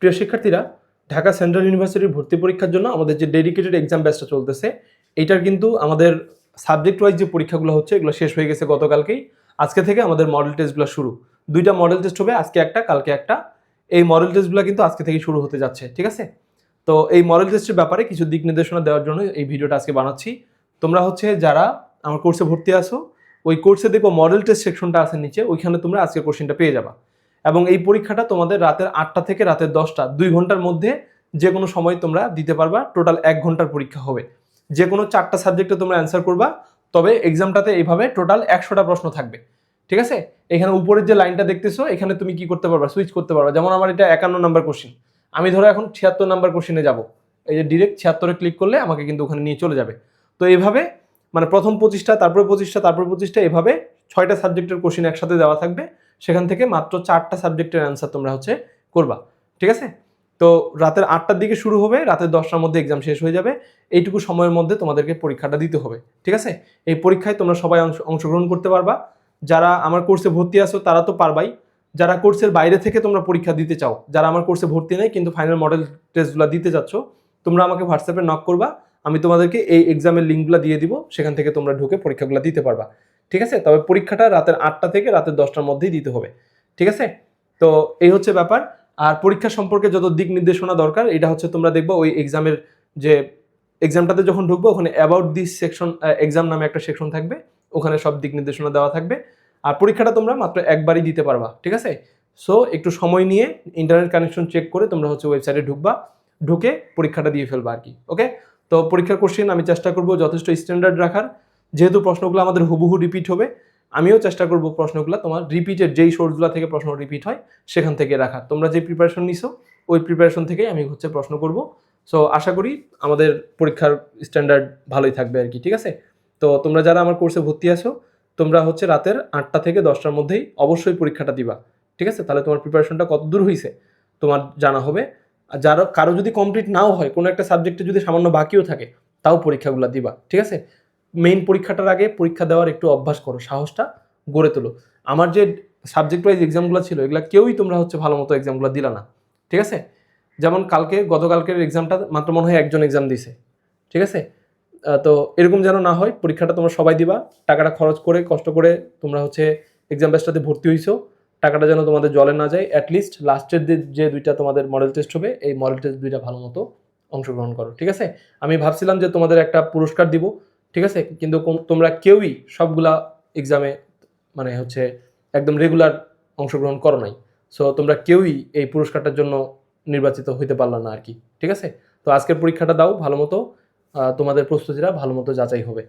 প্রিয় শিক্ষার্থীরা, ঢাকা সেন্ট্রাল ইউনিভার্সিটির ভর্তি পরীক্ষার জন্য আমাদের যে ডেডিকেটেড এক্সাম ব্যাচটা চলতেছে, এইটার কিন্তু আমাদের সাবজেক্ট ওয়াইজ যে পরীক্ষাগুলো হচ্ছে এগুলো শেষ হয়ে গেছে গতকালকেই। আজকে থেকে আমাদের মডেল টেস্টগুলো শুরু। 2টা মডেল টেস্ট হবে, আজকে একটা কালকে একটা। এই মডেল টেস্টগুলো কিন্তু আজকে থেকে শুরু হতে যাচ্ছে, ঠিক আছে? তো এই মডেল টেস্টের ব্যাপারে কিছু দিক নির্দেশনা দেওয়ার জন্য এই ভিডিওটা আজকে বানাচ্ছি। তোমরা হচ্ছে যারা আমার কোর্সে ভর্তি আসো, ওই কোর্সে দেখো মডেল টেস্ট সেকশনটা আছে নিচে, ওইখানে তোমরা আজকের কোশ্চেনটা পেয়ে যাবা। এবং এই পরীক্ষাটা তোমাদের রাতের 8টা থেকে রাতের 10টা 2 ঘন্টার মধ্যে যে কোনো সময় তোমরা দিতে পারবা। টোটাল 1 ঘন্টার পরীক্ষা হবে। যে কোনো 4টা সাবজেক্টে তোমরা অ্যান্সার করবা। তবে এক্সামটাতে এইভাবে টোটাল 100টা প্রশ্ন থাকবে, ঠিক আছে? এখানে উপরের যে লাইনটা দেখতেছো, এখানে তুমি কি করতে পারবা, সুইচ করতে পারবা। যেমন আমার এটা 51 নাম্বার কোশ্চেন, আমি ধরো এখন 76 নাম্বার কোশ্চেনে যাব। এই যে ডিরেক্ট 76-এ ক্লিক করলে আমাকে কিন্তু ওখানে নিয়ে চলে যাবে। তো এইভাবে মানে প্রথম 25টা, তারপরে 25টা, তারপরে 25টা, এভাবে 6টা সাবজেক্টের কোশ্চেন একসাথে দেওয়া থাকবে। সেখান থেকে মাত্র 4টা সাবজেক্টের অ্যান্সার তোমরা হচ্ছে করবা, ঠিক আছে? তো রাতের 8টার দিকে শুরু হবে, রাতের 10টার মধ্যে এক্সাম শেষ হয়ে যাবে। এইটুকু সময়ের মধ্যে তোমাদেরকে পরীক্ষাটা দিতে হবে, ঠিক আছে? এই পরীক্ষায় তোমরা সবাই অংশগ্রহণ করতে পারবা। যারা আমার কোর্সে ভর্তি আছো তারা তো পারবাই। যারা কোর্সের বাইরে থেকে তোমরা পরীক্ষা দিতে চাও, যারা আমার কোর্সে ভর্তি নেই কিন্তু ফাইনাল মডেল টেস্টগুলো দিতে যাচ্ছ, তোমরা আমাকে হোয়াটসঅ্যাপে নক করবা। আমি তোমাদেরকে এই এক্সামের লিঙ্কগুলো দিয়ে দিব, সেখান থেকে তোমরা ঢুকে পরীক্ষাগুলো দিতে পারবা, ঠিক আছে? তবে পরীক্ষাটা রাতের 8টা থেকে রাতের 10টার মধ্যেই দিতে হবে, ঠিক আছে? তো এই হচ্ছে ব্যাপার। আর পরীক্ষা সম্পর্কে যত দিক নির্দেশনা দরকার, এটা হচ্ছে তোমরা দেখবা ওই এক্সামের যে এক্সামটাতে যখন ঢুকবো ওখানে অ্যাবাউট দিস সেকশন এক্সাম নামে একটা সেকশন থাকবে, ওখানে সব দিক নির্দেশনা দেওয়া থাকবে। আর পরীক্ষাটা তোমরা মাত্র একবারই দিতে পারবা, ঠিক আছে? সো একটু সময় নিয়ে ইন্টারনেট কানেকশন চেক করে তোমরা হচ্ছে ওয়েবসাইটে ঢুকবা, ঢুকে পরীক্ষাটা দিয়ে ফেলবা আর কি, ওকে? তো পরীক্ষার কোশ্চেন আমি চেষ্টা করবো যথেষ্ট স্ট্যান্ডার্ড রাখার। যেহেতু প্রশ্নগুলো আমাদের হুবহু রিপিট হবে, আমিও চেষ্টা করব প্রশ্নগুলো তোমার রিপিটেড যেই সোর্সগুলো থেকে প্রশ্ন রিপিট হয় সেখান থেকে রাখা। তোমরা যে প্রিপারেশন নিছো ওই প্রিপারেশন থেকেই আমি হচ্ছে প্রশ্ন করব। সো আশা করি আমাদের পরীক্ষার স্ট্যান্ডার্ড ভালোই থাকবে আর কি, ঠিক আছে? তো তোমরা যারা আমার কোর্সে ভর্তি আছো, তোমরা হচ্ছে রাতের 8টা থেকে 10টার মধ্যেই অবশ্যই পরীক্ষাটা দিবা, ঠিক আছে? তাহলে তোমার প্রিপারেশনটা কত দূর হয়েছে তোমার জানা হবে। আর যারা কারো যদি কমপ্লিট নাও হয়, কোনো একটা সাবজেক্টে যদি সামান্য বাকিও থাকে, তাও পরীক্ষাগুলো দিবা, ঠিক আছে? মেইন পরীক্ষাটার আগে পরীক্ষা দেওয়ার একটু অভ্যাস করো, সাহসটা গড়ে তোলো। আমার যে সাবজেক্ট ওয়াইজ এক্সামগুলো ছিল, এগুলো কেউই তোমরা হচ্ছে ভালো মতো এক্সামগুলো দিলা না, ঠিক আছে? যেমন গতকালকের এক্সামটা মাত্র মনে হয় একজন এক্সাম দিছে, ঠিক আছে? তো এরকম যেন না হয়, পরীক্ষাটা তোমরা সবাই দিবা। টাকাটা খরচ করে কষ্ট করে তোমরা হচ্ছে এক্সাম ব্যাচটাতে ভর্তি হইছো, টাকাটা যেন তোমাদের জলে না যায়। অ্যাটলিস্ট লাস্টের যে 2টা তোমাদের মডেল টেস্ট হবে, এই মডেল টেস্ট 2টা ভালো মতো অংশগ্রহণ করো, ঠিক আছে? আমি ভাবছিলাম যে তোমাদের একটা পুরস্কার দিব, ঠিক আছে? কিন্তু তোমরা কেউই সবগুলা এক্সামে মানে হচ্ছে একদম রেগুলার অংশগ্রহণ করো নাই। সো তোমরা কেউই এই পুরস্কারটার জন্য নির্বাচিত হইতে পারলা না আর কি, ঠিক আছে? তো আজকের পরীক্ষাটা দাও ভালো মতো, তোমাদের প্রস্তুতিটা ভালো মতো যাচাই হবে।